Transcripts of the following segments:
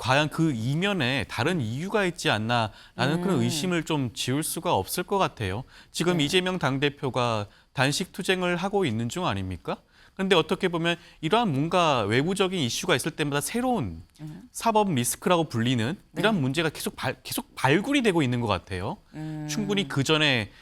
과연 그 이면에 다른 이유가 있지 않나라는 그런 의심을 좀 지울 수가 없을 것 같아요. 지금 이재명 당대표가 단식 투쟁을 하고 있는 중 아닙니까? 그런데 어떻게 보면 이러한 뭔가 외부적인 이슈가 있을 때마다 새로운 사법 리스크라고 불리는 이런 문제가 계속 발굴이 되고 있는 것 같아요. 충분히 그 전에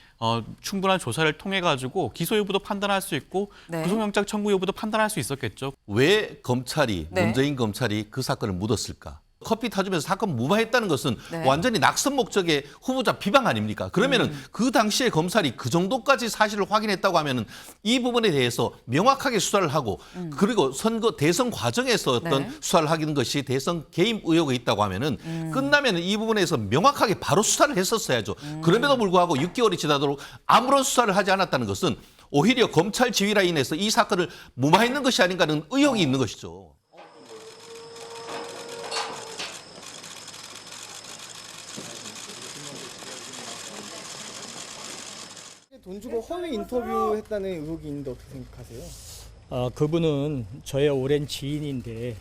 충분한 조사를 통해 가지고 기소 여부도 판단할 수 있고 구속영장 청구 여부도 판단할 수 있었겠죠. 왜 검찰이 문재인 검찰이 그 사건을 묻었을까? 커피 타주면서 사건 무마했다는 것은 완전히 낙선 목적의 후보자 비방 아닙니까? 그러면은 그 당시에 검찰이 그 정도까지 사실을 확인했다고 하면은 이 부분에 대해서 명확하게 수사를 하고 그리고 대선 과정에서 어떤 수사를 하는 것이 대선 개입 의혹이 있다고 하면은 끝나면은 이 부분에서 명확하게 바로 수사를 했었어야죠. 그럼에도 불구하고 6개월이 지나도록 아무런 수사를 하지 않았다는 것은 오히려 검찰 지휘라 인해서 이 사건을 무마했는 것이 아닌가 하는 의혹이 있는 것이죠. 돈 주고 허위 인터뷰했다는 의혹이 있는데 어떻게 생각하세요? 그분은 저의 오랜 지인인데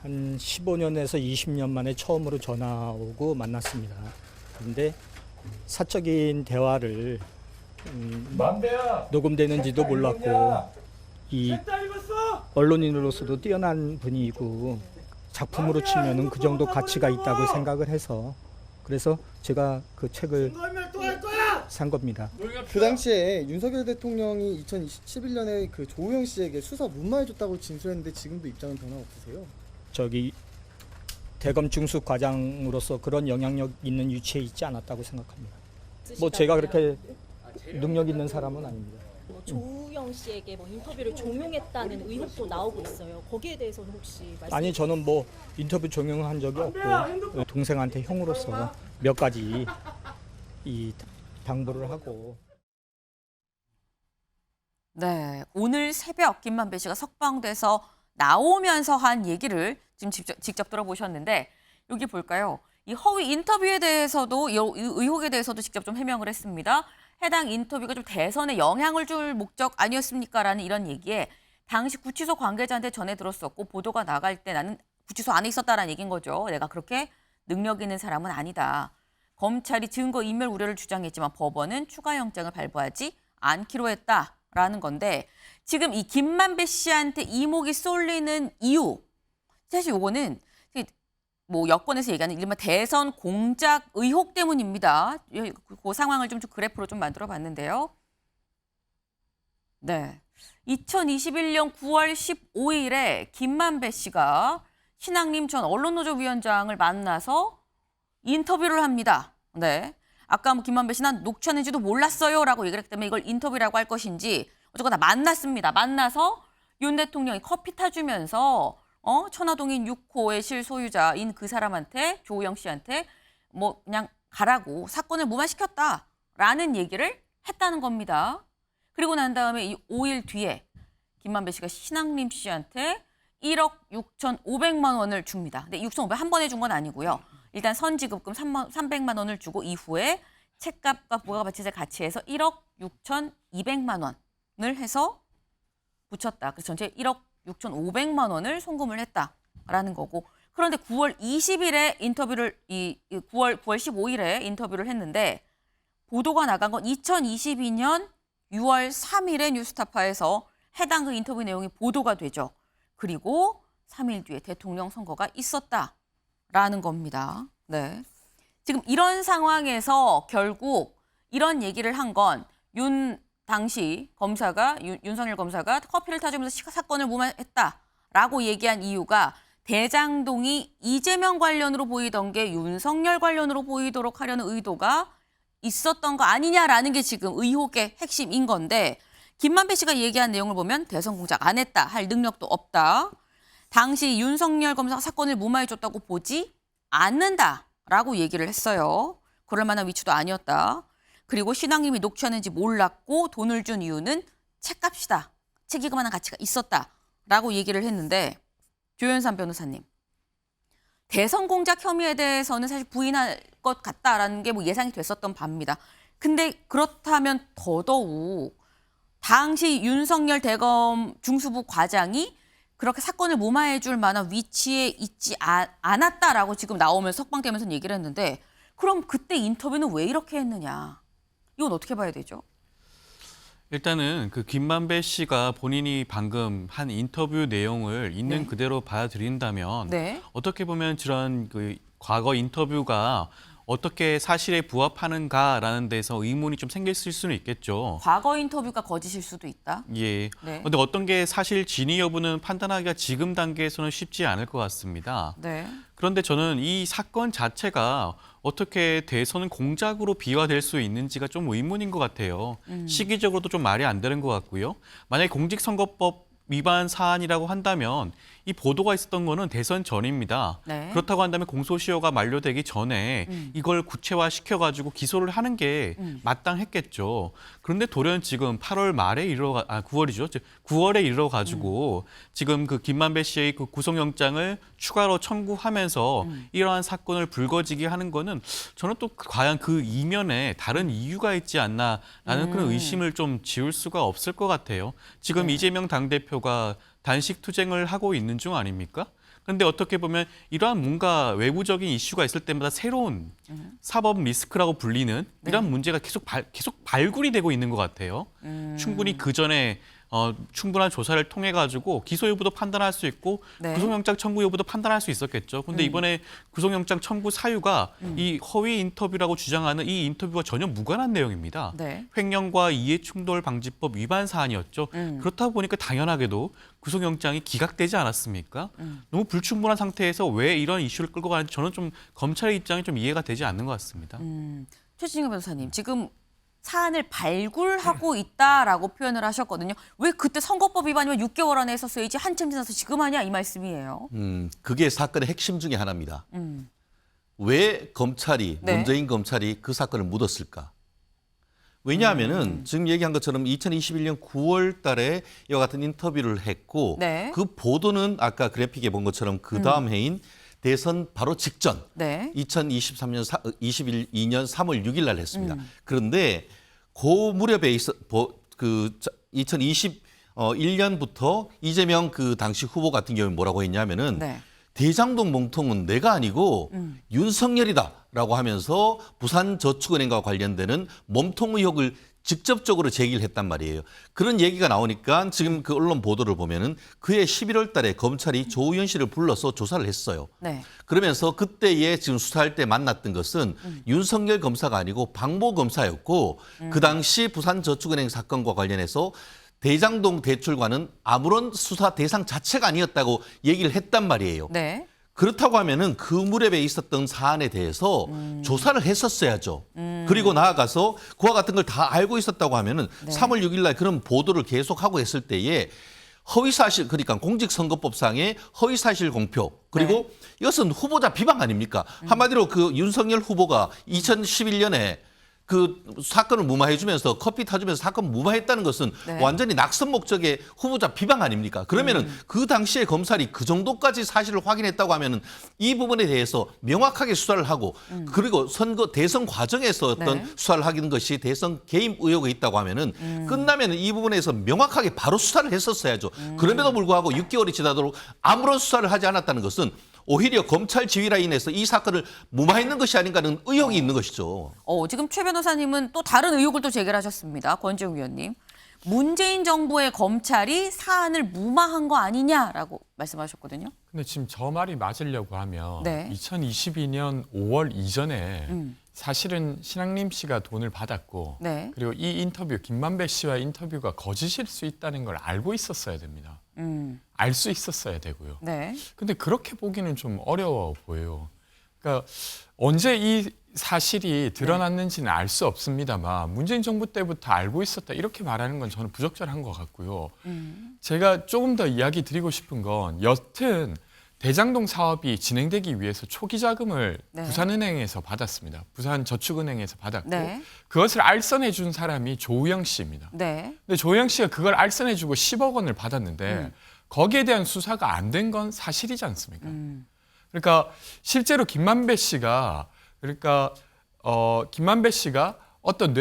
한 15년에서 20년 만에 처음으로 전화 오고 만났습니다. 그런데 사적인 대화를 녹음되는지도 몰랐고 이 언론인으로서도 뛰어난 분이고 작품으로 치면은 그 정도 가치가 있다고 생각을 해서 그래서 제가 그 책을 산 겁니다. 그 당시에 윤석열 대통령이 2011년에 그 조우영 씨에게 수사 무마해줬다고 진술했는데 지금도 입장은 변화 없으세요? 저기 대검 중수 과장으로서 그런 영향력 있는 위치에 있지 않았다고 생각합니다. 뭐 제가 그렇게 능력 있는 사람은 아닙니다. 조우영 씨에게 인터뷰를 종용했다는 의혹도 나오고 있어요. 거기에 대해서는 혹시 말씀? 아니 저는 뭐 인터뷰 종용한 적이 없고 동생한테 형으로서 몇 가지 이 당부를 하고. 네, 오늘 새벽 김만배 씨가 석방돼서 나오면서 한 얘기를 지금 직접 들어보셨는데 여기 볼까요? 이 허위 인터뷰에 대해서도 이 의혹에 대해서도 직접 좀 해명을 했습니다. 해당 인터뷰가 좀 대선에 영향을 줄 목적 아니었습니까? 라는 이런 얘기에 당시 구치소 관계자한테 전해 들었었고 보도가 나갈 때 나는 구치소 안에 있었다라는 얘기인 거죠. 내가 그렇게 능력 있는 사람은 아니다. 검찰이 증거 인멸 우려를 주장했지만 법원은 추가 영장을 발부하지 않기로 했다라는 건데 지금 이 김만배 씨한테 이목이 쏠리는 이유 사실 이거는 뭐 여권에서 얘기하는 이른바 대선 공작 의혹 때문입니다. 그 상황을 좀 그래프로 좀 만들어 봤는데요. 네, 2021년 9월 15일에 김만배 씨가 신학림 전 언론노조위원장을 만나서 인터뷰를 합니다. 네, 아까 뭐 김만배 씨 난 녹취하는지도 몰랐어요라고 얘기를 했기 때문에 이걸 인터뷰라고 할 것인지 어쨌거나 만났습니다. 만나서 윤 대통령이 커피 타주면서 천화동인 6호의 실소유자인 그 사람한테 조우영 씨한테 뭐 그냥 가라고 사건을 무마시켰다라는 얘기를 했다는 겁니다. 그리고 난 다음에 이 5일 뒤에 김만배 씨가 신학림 씨한테 1억 6,500만 원을 줍니다. 근데 6,500 한 번에 준 건 아니고요. 일단 선지급금 300만 원을 주고 이후에 책값과 부가가치세 같이 해서 1억 6,200만 원을 해서 붙였다. 그래서 전체 1억 6,500만 원을 송금을 했다라는 거고. 그런데 9월 20일에 인터뷰를 9월 15일에 인터뷰를 했는데 보도가 나간 건 2022년 6월 3일에 뉴스타파에서 해당 그 인터뷰 내용이 보도가 되죠. 그리고 3일 뒤에 대통령 선거가 있었다라는 겁니다. 네. 지금 이런 상황에서 결국 이런 얘기를 한 건 당시 검사가 윤석열 검사가 커피를 타주면서 사건을 무마했다라고 얘기한 이유가 대장동이 이재명 관련으로 보이던 게 윤석열 관련으로 보이도록 하려는 의도가 있었던 거 아니냐라는 게 지금 의혹의 핵심인 건데 김만배 씨가 얘기한 내용을 보면 대선 공작 안 했다, 할 능력도 없다. 당시 윤석열 검사가 사건을 무마해줬다고 보지 않는다라고 얘기를 했어요. 그럴 만한 위치도 아니었다. 그리고 신앙님이 녹취하는지 몰랐고 돈을 준 이유는 책값이다. 책임을 만한 가치가 있었다라고 얘기를 했는데 조현산 변호사님. 대선 공작 혐의에 대해서는 사실 부인할 것 같다라는 게 뭐 예상이 됐었던 바입니다. 근데 그렇다면 더더욱 당시 윤석열 대검 중수부 과장이 그렇게 사건을 무마해 줄 만한 위치에 있지 않았다라고 지금 나오면서 석방되면서 얘기를 했는데 그럼 그때 인터뷰는 왜 이렇게 했느냐. 이건 어떻게 봐야 되죠? 일단은 그 김만배 씨가 본인이 방금 한 인터뷰 내용을 있는 네. 그대로 받아들인다면 네. 어떻게 보면 저런 그 과거 인터뷰가 어떻게 사실에 부합하는가라는 데서 의문이 좀 생길 수는 있겠죠. 과거 인터뷰가 거짓일 수도 있다. 예. 네. 근데 어떤 게 사실 진위 여부는 판단하기가 지금 단계에서는 쉽지 않을 것 같습니다. 네. 그런데 저는 이 사건 자체가 어떻게 대선 공작으로 비화될 수 있는지가 좀 의문인 것 같아요. 시기적으로도 좀 말이 안 되는 것 같고요. 만약에 공직선거법 위반 사안이라고 한다면 이 보도가 있었던 거는 대선 전입니다. 네. 그렇다고 한다면 공소시효가 만료되기 전에 이걸 구체화시켜가지고 기소를 하는 게 마땅했겠죠. 그런데 돌연 지금 8월 말에 9월이죠. 9월에 이르러가지고 지금 그 김만배 씨의 그 구속영장을 추가로 청구하면서 이러한 사건을 불거지게 하는 거는 저는 또 과연 그 이면에 다른 이유가 있지 않나라는 그런 의심을 좀 지울 수가 없을 것 같아요. 지금 이재명 당대표가 단식 투쟁을 하고 있는 중 아닙니까? 그런데 어떻게 보면 이러한 뭔가 외부적인 이슈가 있을 때마다 새로운 사법 리스크라고 불리는 이런 문제가 계속 발굴이 되고 있는 것 같아요. 충분히 그 전에 충분한 조사를 통해 가지고 기소 여부도 판단할 수 있고 네. 구속영장 청구 여부도 판단할 수 있었겠죠. 그런데 이번에 구속영장 청구 사유가 이 허위 인터뷰라고 주장하는 이 인터뷰와 전혀 무관한 내용입니다. 네. 횡령과 이해충돌방지법 위반 사안이었죠. 그렇다 보니까 당연하게도 구속영장이 기각되지 않았습니까? 너무 불충분한 상태에서 왜 이런 이슈를 끌고 가는지 저는 좀 검찰의 입장이 좀 이해가 되지 않는 것 같습니다. 최진경 변호사님, 지금 사안을 발굴하고 있다라고 표현을 하셨거든요. 왜 그때 선거법 위반이면 6개월 안에 했었어야지 한참 지나서 지금 하냐 이 말씀이에요. 그게 사건의 핵심 중에 하나입니다. 왜 검찰이 네. 문재인 검찰이 그 사건을 묻었을까? 왜냐하면은 지금 얘기한 것처럼 2021년 9월 달에 이와 같은 인터뷰를 했고 네. 그 보도는 아까 그래픽에 본 것처럼 그 다음 해인 대선 바로 직전 네. 2022년 3월 6일 날 했습니다. 그런데 그 무렵에 그 2021년부터 이재명 그 당시 후보 같은 경우에 뭐라고 했냐면은 네. 대장동 몽통은 내가 아니고 윤석열이다라고 하면서 부산저축은행과 관련되는 몸통 의혹을 직접적으로 제기를 했단 말이에요. 그런 얘기가 나오니까 지금 그 언론 보도를 보면은 그해 11월 달에 검찰이 조우현 씨를 불러서 조사를 했어요. 네. 그러면서 그때에 지금 수사할 때 만났던 것은 윤석열 검사가 아니고 방모 검사였고 그 당시 부산저축은행 사건과 관련해서 대장동 대출과는 아무런 수사 대상 자체가 아니었다고 얘기를 했단 말이에요. 네. 그렇다고 하면은 그 무렵에 있었던 사안에 대해서 조사를 했었어야죠. 그리고 나아가서 그와 같은 걸 다 알고 있었다고 하면은 3월 6일 날 그런 보도를 계속하고 했을 때에 허위사실, 그러니까 공직선거법상의 허위사실 공표, 그리고 이것은 후보자 비방 아닙니까? 한마디로 그 윤석열 후보가 2011년에 그 사건을 무마해주면서 커피 타주면서 사건 무마했다는 것은 네. 완전히 낙선 목적의 후보자 비방 아닙니까? 그러면은 그 당시에 검찰이 그 정도까지 사실을 확인했다고 하면은 이 부분에 대해서 명확하게 수사를 하고 그리고 대선 과정에서 어떤 네. 수사를 하는 것이 대선 개입 의혹이 있다고 하면은 끝나면은 이 부분에서 명확하게 바로 수사를 했었어야죠. 그럼에도 불구하고 6개월이 지나도록 아무런 수사를 하지 않았다는 것은 오히려 검찰 지휘 라인에서 이 사건을 무마했는 것이 아닌가 하는 의혹이 있는 것이죠. 지금 최 변호사님은 또 다른 의혹을 또 제기하셨습니다. 권지웅 위원님. 문재인 정부의 검찰이 사안을 무마한 거 아니냐라고 말씀하셨거든요. 근데 지금 저 말이 맞으려고 하면 네. 2022년 5월 이전에 사실은 신앙림 씨가 돈을 받았고 네. 그리고 이 인터뷰, 김만배 씨와 인터뷰가 거짓일 수 있다는 걸 알고 있었어야 됩니다. 알 수 있었어야 되고요. 네. 근데 그렇게 보기는 좀 어려워 보여요. 그러니까 언제 이 사실이 드러났는지는 알 수 없습니다만 문재인 정부 때부터 알고 있었다 이렇게 말하는 건 저는 부적절한 것 같고요. 제가 조금 더 이야기 드리고 싶은 건 여튼 대장동 사업이 진행되기 위해서 초기 자금을 네. 부산은행에서 받았습니다. 부산저축은행에서 받았고 네. 그것을 알선해 준 사람이 조우영 씨입니다. 네. 근데 조우영 씨가 그걸 알선해 주고 10억 원을 받았는데 거기에 대한 수사가 안 된 건 사실이지 않습니까? 그러니까 실제로 김만배 씨가 어떤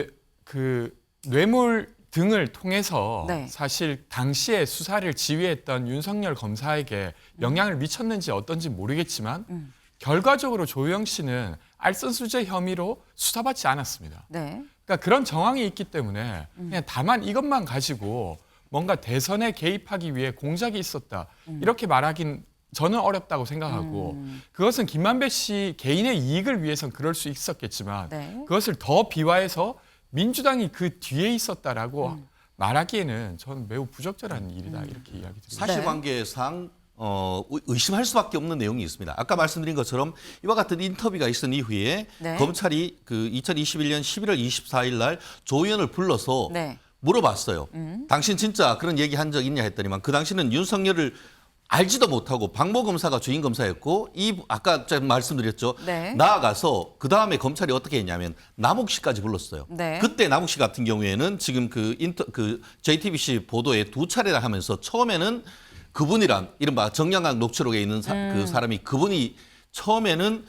뇌물 등을 통해서 네. 사실 당시에 수사를 지휘했던 윤석열 검사에게 영향을 미쳤는지 어떤지 모르겠지만 결과적으로 조영 씨는 알선수재 혐의로 수사받지 않았습니다. 네. 그러니까 그런 정황이 있기 때문에 그냥 다만 이것만 가지고 뭔가 대선에 개입하기 위해 공작이 있었다 이렇게 말하긴 저는 어렵다고 생각하고 그것은 김만배 씨 개인의 이익을 위해서는 그럴 수 있었겠지만 네. 그것을 더 비화해서 민주당이 그 뒤에 있었다라고 말하기에는 저는 매우 부적절한 일이다 이렇게 이야기 드립니다. 사실관계상 의심할 수밖에 없는 내용이 있습니다. 아까 말씀드린 것처럼 이와 같은 인터뷰가 있은 이후에 네. 검찰이 그 2021년 11월 24일 날 조 의원을 불러서 네. 물어봤어요. 당신 진짜 그런 얘기 한 적 있냐 했더니만 그 당시는 윤석열을 알지도 못하고 박모 검사가 주임 검사였고 아까 제가 말씀드렸죠. 네. 나아가서 그 다음에 검찰이 어떻게 했냐면 남욱 씨까지 불렀어요. 네. 그때 남욱 씨 같은 경우에는 지금 그 JTBC 보도에 2차례나 하면서 처음에는 그분이랑 이른바 정량강 녹취록에 있는 그 사람이 그분이 처음에는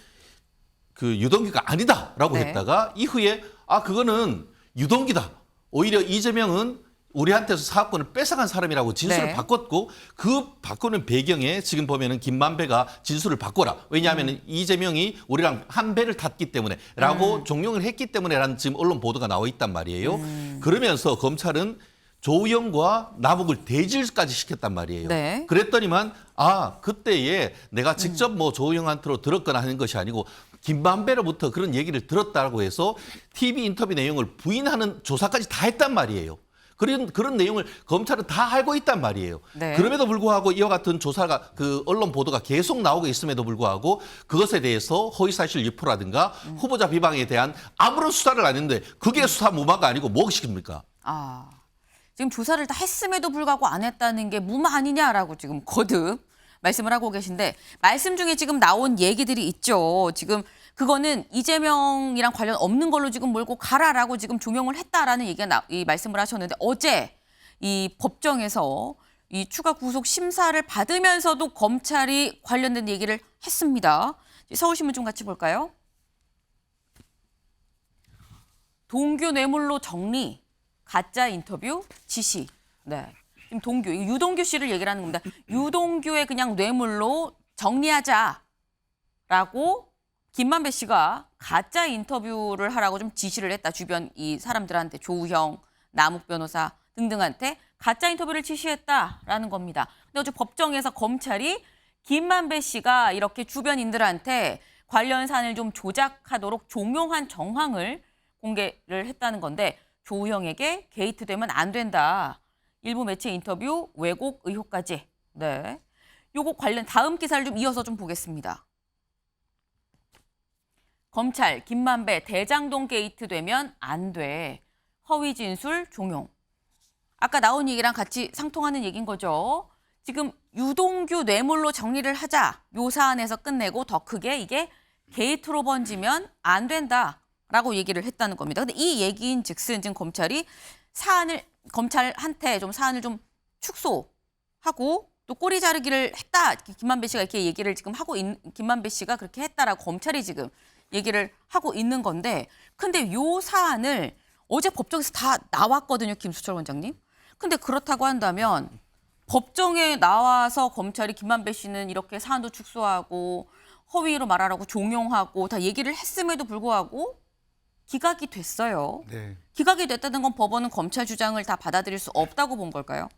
그 유동규가 아니다라고 네. 했다가 이후에 그거는 유동규다. 오히려 이재명은 우리한테서 사업권을 뺏어간 사람이라고 진술을 네. 바꿨고 그 바꾸는 배경에 지금 보면은 김만배가 진술을 바꿔라. 왜냐하면 이재명이 우리랑 한 배를 탔기 때문에라고 종용을 했기 때문에라는 지금 언론 보도가 나와 있단 말이에요. 그러면서 검찰은 조영과 남욱을 대질까지 시켰단 말이에요. 네. 그랬더니만 그때에 내가 직접 뭐 조영한테로 들었거나 하는 것이 아니고 김만배로부터 그런 얘기를 들었다고 해서 TV 인터뷰 내용을 부인하는 조사까지 다 했단 말이에요. 그런 내용을 검찰은 다 알고 있단 말이에요. 네. 그럼에도 불구하고 이와 같은 조사가 그 언론 보도가 계속 나오고 있음에도 불구하고 그것에 대해서 허위사실 유포라든가 후보자 비방에 대한 아무런 수사를 안 했는데 그게 수사 무마가 아니고 무엇입니까? 지금 조사를 다 했음에도 불구하고 안 했다는 게 무마 아니냐라고 지금 거듭 말씀을 하고 계신데 말씀 중에 지금 나온 얘기들이 있죠. 지금 그거는 이재명이랑 관련 없는 걸로 지금 몰고 가라라고 지금 종용을 했다라는 이 말씀을 하셨는데 어제 이 법정에서 이 추가 구속 심사를 받으면서도 검찰이 관련된 얘기를 했습니다. 서울신문 좀 같이 볼까요? 동규 뇌물로 정리, 가짜 인터뷰, 지시. 네. 지금 유동규 씨를 얘기를 하는 겁니다. 유동규의 그냥 뇌물로 정리하자라고 김만배 씨가 가짜 인터뷰를 하라고 좀 지시를 했다. 주변 이 사람들한테 조우형, 남욱 변호사 등등한테 가짜 인터뷰를 지시했다라는 겁니다. 근데 어제 법정에서 검찰이 김만배 씨가 이렇게 주변인들한테 관련 사안을 좀 조작하도록 종용한 정황을 공개를 했다는 건데 조우형에게 게이트되면 안 된다. 일부 매체 인터뷰 왜곡 의혹까지. 네. 요거 관련 다음 기사를 좀 이어서 좀 보겠습니다. 검찰 김만배 대장동 게이트 되면 안 돼. 허위 진술 종용. 아까 나온 얘기랑 같이 상통하는 얘기인 거죠. 지금 유동규 뇌물로 정리를 하자. 요 사안에서 끝내고 더 크게 이게 게이트로 번지면 안 된다라고 얘기를 했다는 겁니다. 근데 이 얘기인 즉슨 지금 검찰이 검찰한테 좀 사안을 좀 축소하고 또 꼬리 자르기를 했다. 김만배 씨가 이렇게 얘기를 지금 김만배 씨가 그렇게 했다라고 검찰이 지금 얘기를 하고 있는 건데 근데 요 사안을 어제 법정에서 다 나왔거든요. 김수철 원장님. 근데 그렇다고 한다면 법정에 나와서 검찰이 김만배 씨는 이렇게 사안도 축소하고 허위로 말하라고 종용하고 다 얘기를 했음에도 불구하고 기각이 됐어요. 네. 기각이 됐다는 건 법원은 검찰 주장을 다 받아들일 수 없다고 본 걸까요?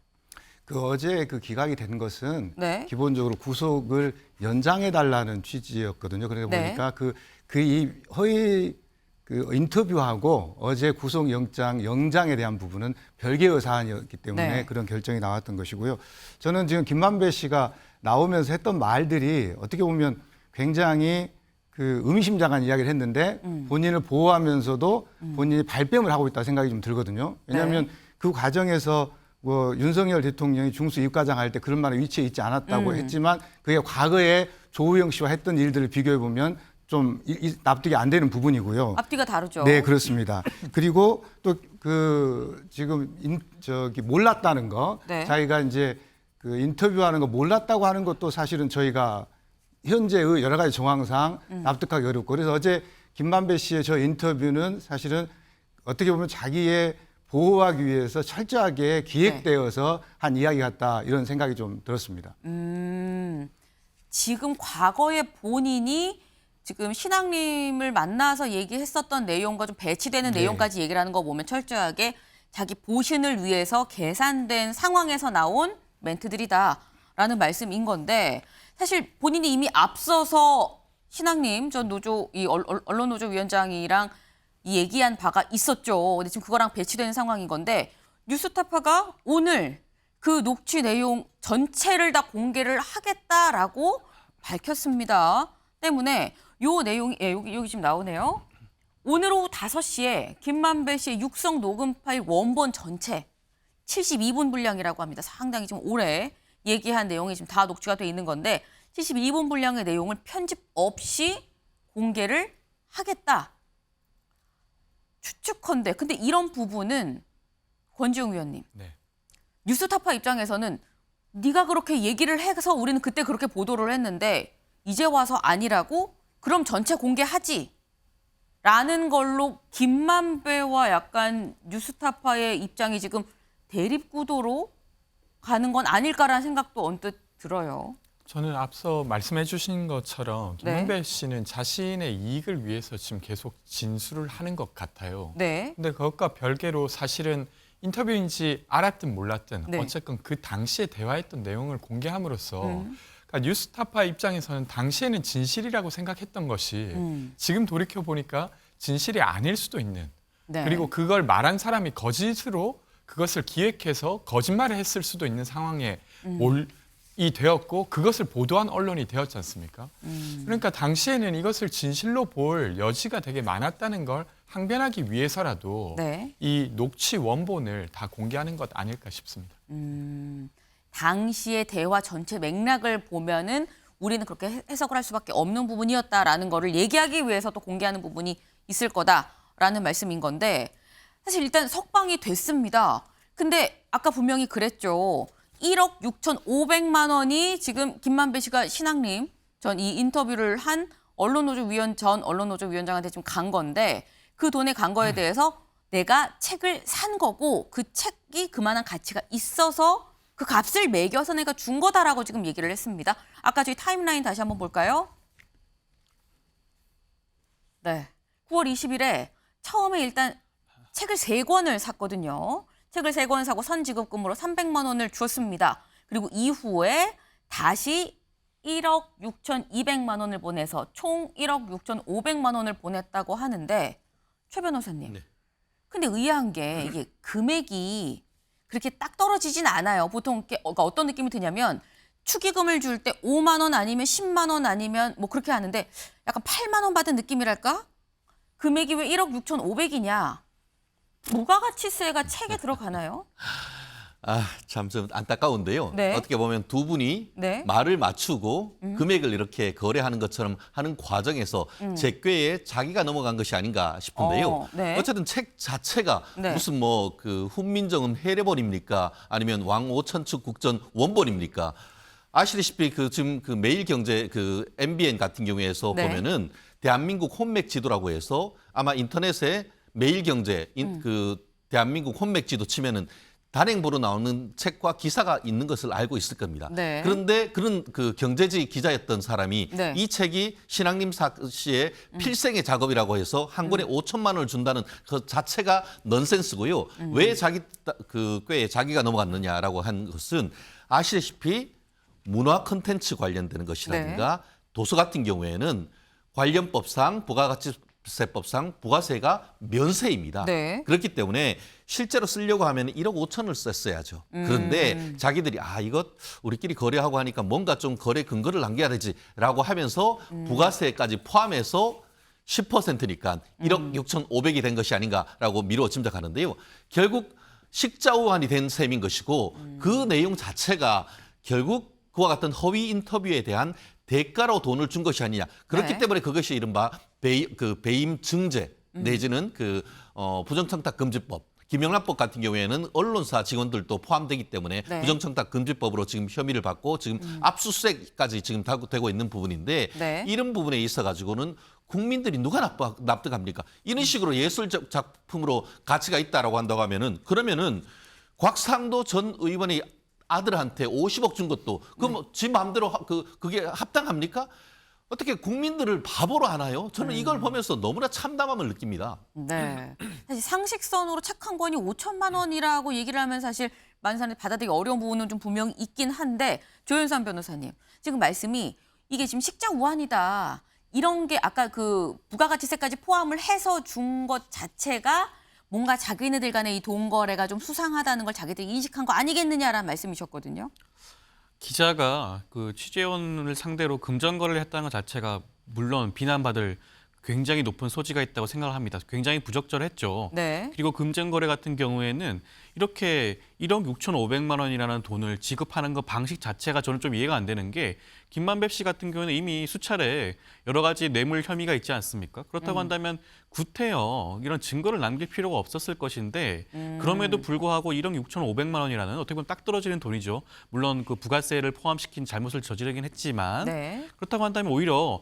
어제 그 기각이 된 것은 네. 기본적으로 구속을 연장해 달라는 취지였거든요. 그러다 네. 보니까 이 허위 인터뷰하고 어제 구속영장 영장에 대한 부분은 별개의 사안이었기 때문에 네. 그런 결정이 나왔던 것이고요. 저는 지금 김만배 씨가 나오면서 했던 말들이 어떻게 보면 굉장히 의미심장한 이야기를 했는데 본인을 보호하면서도 본인이 발뺌을 하고 있다 생각이 좀 들거든요. 왜냐하면 그 과정에서 윤석열 대통령이 중수 입과장 할 때 그런 말에 위치해 있지 않았다고 했지만 그게 과거에 조우영 씨와 했던 일들을 비교해 보면 좀 납득이 안 되는 부분이고요. 앞뒤가 다르죠. 네, 그렇습니다. 그리고 또 지금 몰랐다는 거, 네. 자기가 이제 인터뷰하는 거 몰랐다고 하는 것도 사실은 저희가 현재의 여러 가지 정황상 납득하기 어렵고 그래서 어제 김만배 씨의 저 인터뷰는 사실은 어떻게 보면 자기의 보호하기 위해서 철저하게 기획되어서 한 이야기 같다 이런 생각이 좀 들었습니다. 지금 과거에 본인이 지금 신앙님을 만나서 얘기했었던 내용과 좀 배치되는 내용까지 얘기를 하는 거 보면 철저하게 자기 보신을 위해서 계산된 상황에서 나온 멘트들이다라는 말씀인 건데 사실 본인이 이미 앞서서 신앙님 전 노조 이 언론노조 위원장이랑 이 얘기한 바가 있었죠. 근데 지금 그거랑 배치되는 상황인 건데 뉴스타파가 오늘 그 녹취 내용 전체를 다 공개를 하겠다라고 밝혔습니다. 때문에 요 내용이 여기 지금 나오네요. 오늘 오후 5시에 김만배 씨의 육성 녹음 파일 원본 전체 72분 분량이라고 합니다. 상당히 좀 오래 얘기한 내용이 지금 다 녹취가 돼 있는 건데 72분 분량의 내용을 편집 없이 공개를 하겠다. 추측컨대. 근데 이런 부분은 권지웅 위원님. 네. 뉴스타파 입장에서는 네가 그렇게 얘기를 해서 우리는 그때 그렇게 보도를 했는데 이제 와서 아니라고? 그럼 전체 공개하지. 라는 걸로 김만배와 약간 뉴스타파의 입장이 지금 대립구도로 가는 건 아닐까라는 생각도 언뜻 들어요. 저는 앞서 말씀해 주신 것처럼 네. 김만배 씨는 자신의 이익을 위해서 지금 계속 진술을 하는 것 같아요. 네. 근데 그것과 별개로 사실은 인터뷰인지 알았든 몰랐든 네. 어쨌건 그 당시에 대화했던 내용을 공개함으로써 그러니까 뉴스타파 입장에서는 당시에는 진실이라고 생각했던 것이 지금 돌이켜 보니까 진실이 아닐 수도 있는 네. 그리고 그걸 말한 사람이 거짓으로 그것을 기획해서 거짓말을 했을 수도 있는 상황에 이 되었고 그것을 보도한 언론이 되었지 않습니까? 그러니까 당시에는 이것을 진실로 볼 여지가 되게 많았다는 걸 항변하기 위해서라도 네. 이 녹취 원본을 다 공개하는 것 아닐까 싶습니다. 당시의 대화 전체 맥락을 보면은 우리는 그렇게 해석을 할 수밖에 없는 부분이었다라는 거를 얘기하기 위해서 또 공개하는 부분이 있을 거다라는 말씀인 건데 사실 일단 석방이 됐습니다. 근데 아까 분명히 그랬죠. 1억 6,500만 원이 지금 김만배 씨가 신앙님 전 이 인터뷰를 한 전 언론노조 위원장한테 지금 간 건데 그 돈에 간 거에 대해서 내가 책을 산 거고 그 책이 그만한 가치가 있어서 그 값을 매겨서 내가 준 거다라고 지금 얘기를 했습니다. 아까 저희 타임라인 다시 한번 볼까요? 네. 9월 20일에 처음에 일단 책을 3권을 샀거든요. 책을 3권 사고 선지급금으로 300만 원을 줬습니다. 그리고 이후에 다시 1억 6,200만 원을 보내서 총 1억 6,500만 원을 보냈다고 하는데 최 변호사님. 네. 근데 의아한 게 이게 금액이 그렇게 딱 떨어지진 않아요. 보통 그러니까 어떤 느낌이 드냐면 축의금을 줄 때 5만 원 아니면 10만 원 아니면 뭐 그렇게 하는데 약간 8만 원 받은 느낌이랄까? 금액이 왜 1억 6,500이냐? 부가가치세가 책에 들어가나요? 참 좀 안타까운데요. 네. 어떻게 보면 두 분이 네. 말을 맞추고 금액을 이렇게 거래하는 것처럼 하는 과정에서 제꾀에 자기가 넘어간 것이 아닌가 싶은데요. 네. 어쨌든 책 자체가 네. 무슨 뭐 그 훈민정음 해례본입니까? 아니면 왕오천축 국전 원본입니까? 아시다시피 그 지금 그 매일경제 그 MBN 같은 경우에서 네. 보면은 대한민국 혼맥 지도라고 해서 아마 인터넷에 매일경제 그 대한민국 혼맥 지도 치면은 단행본으로 나오는 책과 기사가 있는 것을 알고 있을 겁니다. 네. 그런데 그런 그 경제지 기자였던 사람이 네. 이 책이 신앙님 씨의 필생의 작업이라고 해서 한 권에 5천만 원을 준다는 그 자체가 넌센스고요. 왜 자기 그 꾀에 자기가 넘어갔느냐라고 한 것은 아시다시피 문화 콘텐츠 관련되는 것이라든가 네. 도서 같은 경우에는 관련법상 부가가치세법상 부가세가 면세입니다. 네. 그렇기 때문에 실제로 쓰려고 하면 1억 5천을 썼어야죠. 그런데 자기들이 이것 우리끼리 거래하고 하니까 뭔가 좀 거래 근거를 남겨야 되지라고 하면서 부가세까지 포함해서 10%니까 1억 6,500이 된 것이 아닌가라고 미루어 짐작하는데요. 결국 식자우환이 된 셈인 것이고 그 내용 자체가 결국 그와 같은 허위 인터뷰에 대한 대가로 돈을 준 것이 아니냐. 그렇기 네. 때문에 그것이 이른바 배임 증제 내지는 그 부정청탁금지법 김영란법 같은 경우에는 언론사 직원들도 포함되기 때문에 네. 부정청탁 금지법으로 지금 혐의를 받고 지금 압수수색까지 지금 되고 있는 부분인데 네. 이런 부분에 있어 가지고는 국민들이 누가 납득합니까? 이런 식으로 예술적 작품으로 가치가 있다라고 한다고 하면은 그러면은 곽상도 전 의원의 아들한테 50억 준 것도 그럼 지 마음대로 그게 합당합니까? 어떻게 국민들을 바보로 하나요? 저는 이걸 보면서 너무나 참담함을 느낍니다. 네. 사실 상식선으로 착한 권이 5천만 원이라고 얘기를 하면 사실 많은 사람들이 받아들이기 어려운 부분은 좀 분명히 있긴 한데 조윤선 변호사님 지금 말씀이 이게 지금 식자 우환이다. 이런 게 아까 그 부가가치세까지 포함을 해서 준 것 자체가 뭔가 자기네들 간의 이 돈 거래가 좀 수상하다는 걸 자기들이 인식한 거 아니겠느냐라는 말씀이셨거든요. 기자가 그 취재원을 상대로 금전 거래를 했다는 것 자체가 물론 비난받을 굉장히 높은 소지가 있다고 생각을 합니다. 굉장히 부적절했죠. 네. 그리고 금전 거래 같은 경우에는 이렇게 1억 6,500만 원이라는 돈을 지급하는 것 방식 자체가 저는 좀 이해가 안 되는 게 김만배 씨 같은 경우는 이미 수차례 여러 가지 뇌물 혐의가 있지 않습니까? 그렇다고 한다면 구태여 이런 증거를 남길 필요가 없었을 것인데 그럼에도 불구하고 1억 6,500만 원이라는 어떻게 보면 딱 떨어지는 돈이죠. 물론 그 부가세를 포함시킨 잘못을 저지르긴 했지만 네. 그렇다고 한다면 오히려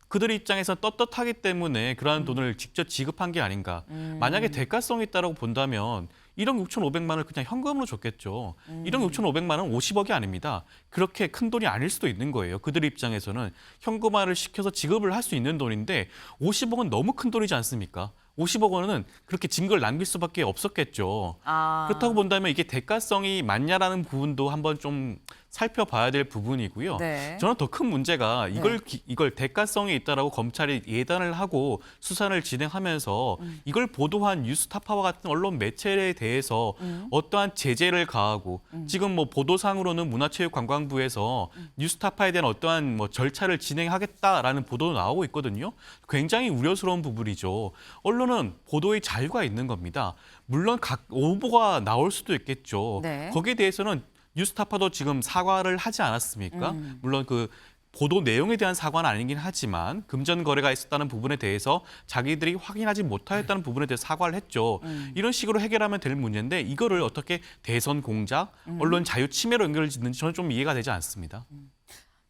그들 입장에서 떳떳하기 때문에 그러한 돈을 직접 지급한 게 아닌가. 만약에 대가성이 있다고 본다면 1억 6,500만 원을 그냥 현금으로 줬겠죠. 1억 6,500만 원은 50억이 아닙니다. 그렇게 큰 돈이 아닐 수도 있는 거예요. 그들 입장에서는 현금화를 시켜서 지급을 할 수 있는 돈인데 50억은 너무 큰 돈이지 않습니까? 50억 원은 그렇게 증거를 남길 수밖에 없었겠죠. 그렇다고 본다면 이게 대가성이 맞냐라는 부분도 한번 좀 살펴봐야 될 부분이고요. 네. 저는 더 큰 문제가 이걸 대가성이 있다라고 검찰이 예단을 하고 수사를 진행하면서 이걸 보도한 뉴스타파와 같은 언론 매체에 대해서 어떠한 제재를 가하고 지금 뭐 보도상으로는 문화체육관광부에서 뉴스타파에 대한 어떠한 뭐 절차를 진행하겠다라는 보도도 나오고 있거든요. 굉장히 우려스러운 부분이죠. 언론은 보도의 자유가 있는 겁니다. 물론 각 오보가 나올 수도 있겠죠. 네. 거기에 대해서는 뉴스타파도 지금 사과를 하지 않았습니까? 물론 그 보도 내용에 대한 사과는 아니긴 하지만 금전 거래가 있었다는 부분에 대해서 자기들이 확인하지 못하였다는 부분에 대해서 사과를 했죠. 이런 식으로 해결하면 될 문제인데 이거를 어떻게 대선 공작, 언론 자유 침해로 연결을 짓는지 저는 좀 이해가 되지 않습니다.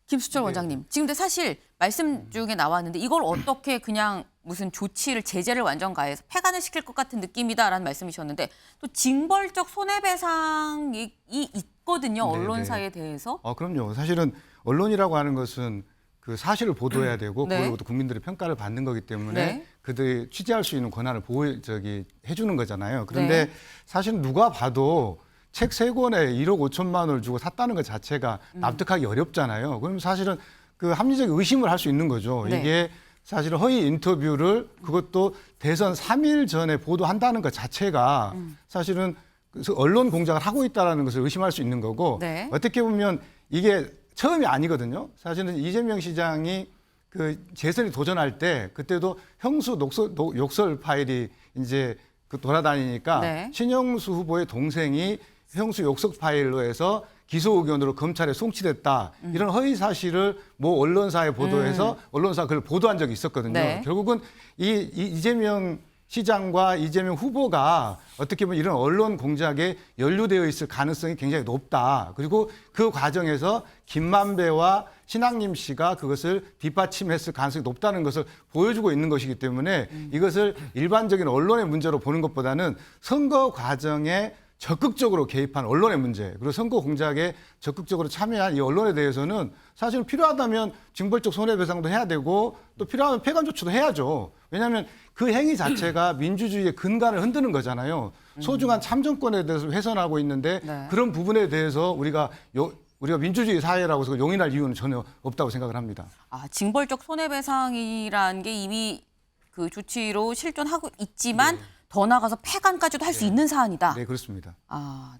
김수철 원장님, 지금 근데 사실 말씀 중에 나왔는데 이걸 어떻게 그냥 무슨 조치를 제재를 완전 가해서 폐간을 시킬 것 같은 느낌이다라는 말씀이셨는데 또 징벌적 손해배상이 있거든요. 네, 언론사에 대해서. 그럼요. 사실은 언론이라고 하는 것은 그 사실을 보도해야 되고 네. 그리고 또 국민들의 평가를 받는 거기 때문에 네. 그들이 취재할 수 있는 권한을 해주는 거잖아요. 그런데 네. 사실 누가 봐도 책 3권에 1억 5천만 원을 주고 샀다는 것 자체가 납득하기 어렵잖아요. 그럼 사실은 그 합리적 의심을 할 수 있는 거죠. 네. 이게 사실은 허위 인터뷰를 그것도 대선 3일 전에 보도한다는 것 자체가 사실은 그래서 언론 공작을 하고 있다는 것을 의심할 수 있는 거고 네. 어떻게 보면 이게 처음이 아니거든요. 사실은 이재명 시장이 그 재선에 도전할 때 그때도 형수 욕설 파일이 이제 그 돌아다니니까 네. 신영수 후보의 동생이 형수 욕설 파일로 해서 기소 의견으로 검찰에 송치됐다. 이런 허위 사실을 모 언론사에 보도해서 언론사가 그걸 보도한 적이 있었거든요. 네. 결국은 이재명 시장과 이재명 후보가 어떻게 보면 이런 언론 공작에 연루되어 있을 가능성이 굉장히 높다. 그리고 그 과정에서 김만배와 신학림 씨가 그것을 뒷받침했을 가능성이 높다는 것을 보여주고 있는 것이기 때문에 이것을 일반적인 언론의 문제로 보는 것보다는 선거 과정에 적극적으로 개입한 언론의 문제, 그리고 선거 공작에 적극적으로 참여한 이 언론에 대해서는 사실 필요하다면 징벌적 손해배상도 해야 되고 또 필요하면 폐간 조치도 해야죠. 왜냐하면 그 행위 자체가 민주주의의 근간을 흔드는 거잖아요. 소중한 참정권에 대해서 훼손하고 있는데 네. 그런 부분에 대해서 우리가 민주주의 사회라고 해서 용인할 이유는 전혀 없다고 생각을 합니다. 징벌적 손해배상이라는 게 이미 그 조치로 실존하고 있지만 더 나아가서 폐간까지도 할 수 있는 사안이다. 네, 그렇습니다.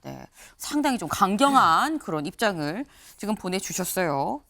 네. 상당히 좀 강경한 그런 입장을 지금 보내주셨어요.